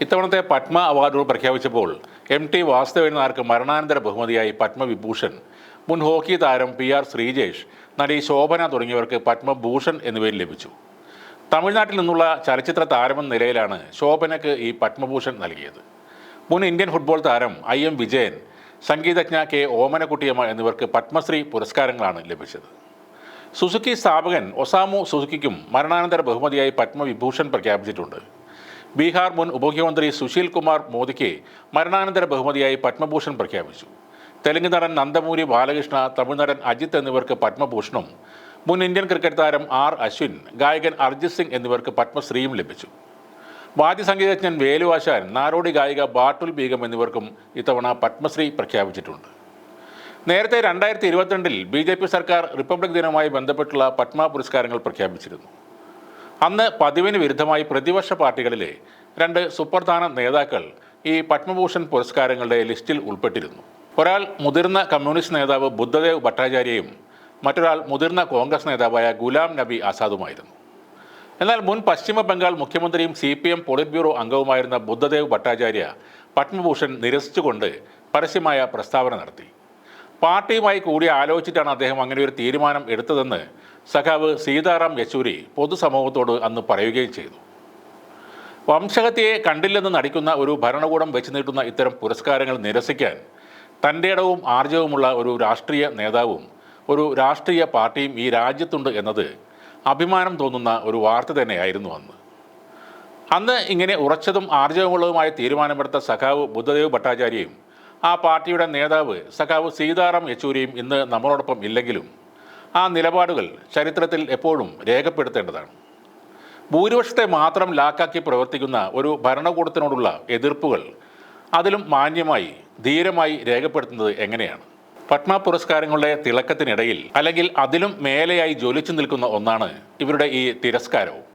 ഇത്തവണത്തെ പത്മ അവാർഡുകൾ പ്രഖ്യാപിച്ചപ്പോൾ MT വാസുദേവൻ നായർക്ക് മരണാനന്തര ബഹുമതിയായി പത്മവിഭൂഷൺ, മുൻ ഹോക്കി താരം PR ശ്രീജേഷ്, നടി ശോഭന തുടങ്ങിയവർക്ക് പത്മഭൂഷൺ എന്നിവയിൽ ലഭിച്ചു. തമിഴ്നാട്ടിൽ നിന്നുള്ള ചലച്ചിത്ര താരമെന്ന നിലയിലാണ് ശോഭനയ്ക്ക് ഈ പത്മഭൂഷൺ നൽകിയത്. മുൻ ഇന്ത്യൻ ഫുട്ബോൾ താരം IM വിജയൻ, സംഗീതജ്ഞ K ഓമനക്കുട്ടിയമ്മ എന്നിവർക്ക് പത്മശ്രീ പുരസ്കാരങ്ങളാണ് ലഭിച്ചത്. സുസുക്കി സ്ഥാപകൻ ഒസാമു സുസുക്കിക്കും മരണാനന്തര ബഹുമതിയായി പത്മവിഭൂഷൺ പ്രഖ്യാപിച്ചിട്ടുണ്ട്. ബീഹാർ മുൻ ഉപമുഖ്യമന്ത്രി സുശീൽ കുമാർ മോദിക്ക് മരണാനന്തര ബഹുമതിയായി പത്മഭൂഷൺ പ്രഖ്യാപിച്ചു. തെലുങ്ക് നടൻ നന്ദമൂരി ബാലകൃഷ്ണ, തമിഴ് നടൻ അജിത്ത് എന്നിവർക്ക് പത്മഭൂഷണും, മുൻ ഇന്ത്യൻ ക്രിക്കറ്റ് താരം R അശ്വിൻ, ഗായകൻ അർജിത് സിംഗ് എന്നിവർക്ക് പത്മശ്രീയും ലഭിച്ചു. വാദ്യസംഗീതജ്ഞൻ വേലുവാശാൻ, നാടോടി ഗായിക ബാട്ടുൽ ബീഗം എന്നിവർക്കും ഇത്തവണ പത്മശ്രീ പ്രഖ്യാപിച്ചിട്ടുണ്ട്. നേരത്തെ 2022 BJP സർക്കാർ റിപ്പബ്ലിക് ദിനവുമായി ബന്ധപ്പെട്ടുള്ള പത്മ പുരസ്കാരങ്ങൾ പ്രഖ്യാപിച്ചിരുന്നു. അന്ന് പതിവിന് വിരുദ്ധമായി പ്രതിപക്ഷ പാർട്ടികളിലെ 2 സുപ്രധാന നേതാക്കൾ ഈ പത്മഭൂഷൺ പുരസ്കാരങ്ങളുടെ ലിസ്റ്റിൽ ഉൾപ്പെട്ടിരുന്നു. ഒരാൾ മുതിർന്ന കമ്മ്യൂണിസ്റ്റ് നേതാവ് ബുദ്ധദേവ് ഭട്ടാചാര്യയും മറ്റൊരാൾ മുതിർന്ന കോൺഗ്രസ് നേതാവായ ഗുലാം നബി ആസാദുമായിരുന്നു. എന്നാൽ മുൻ പശ്ചിമ ബംഗാൾ മുഖ്യമന്ത്രിയും CPM പോളിറ്റ് ബ്യൂറോ അംഗവുമായിരുന്ന ബുദ്ധദേവ് ഭട്ടാചാര്യ പത്മഭൂഷൺ നിരസിച്ചുകൊണ്ട് പരസ്യമായ പ്രസ്താവന നടത്തി. പാർട്ടിയുമായി കൂടി ആലോചിച്ചിട്ടാണ് അദ്ദേഹം അങ്ങനെ ഒരു തീരുമാനം എടുത്തതെന്ന് സഖാവ് സീതാറാം യെച്ചൂരി പൊതുസമൂഹത്തോട് അന്ന് പറയുകയും ചെയ്തു. വംശഹത്യയെ കണ്ടില്ലെന്ന് നടിക്കുന്ന ഒരു ഭരണകൂടം വെച്ച് നീട്ടുന്ന ഇത്തരം പുരസ്കാരങ്ങൾ നിരസിക്കാൻ തൻ്റെ ഇടവും ആർജവുമുള്ള ഒരു രാഷ്ട്രീയ നേതാവും ഒരു രാഷ്ട്രീയ പാർട്ടിയും ഈ രാജ്യത്തുണ്ട് എന്നത് അഭിമാനം തോന്നുന്ന ഒരു വാർത്ത തന്നെയായിരുന്നു അന്ന് ഇങ്ങനെ ഉറച്ചതും ആർജവമുള്ളതുമായ തീരുമാനമെടുത്ത സഖാവ് ബുദ്ധദേവ് ഭട്ടാചാര്യയും ആ പാർട്ടിയുടെ നേതാവ് സഖാവ് സീതാറാം യെച്ചൂരിയും ഇന്ന് നമ്മളോടൊപ്പം ഇല്ലെങ്കിലും ആ നിലപാടുകൾ ചരിത്രത്തിൽ എപ്പോഴും രേഖപ്പെടുത്തേണ്ടതാണ്. ഭൂരിപക്ഷത്തെ മാത്രം ലാക്കാക്കി പ്രവർത്തിക്കുന്ന ഒരു ഭരണകൂടത്തിനോടുള്ള എതിർപ്പുകൾ അതിലും മാന്യമായി ധീരമായി രേഖപ്പെടുത്തുന്നത് എങ്ങനെയാണ്? പത്മ പുരസ്കാരങ്ങളുടെ തിളക്കത്തിനിടയിൽ അല്ലെങ്കിൽ അതിലും മേലെയായി ജ്വലിച്ചു നിൽക്കുന്ന ഒന്നാണ് ഇവരുടെ ഈ തിരസ്കാരവും.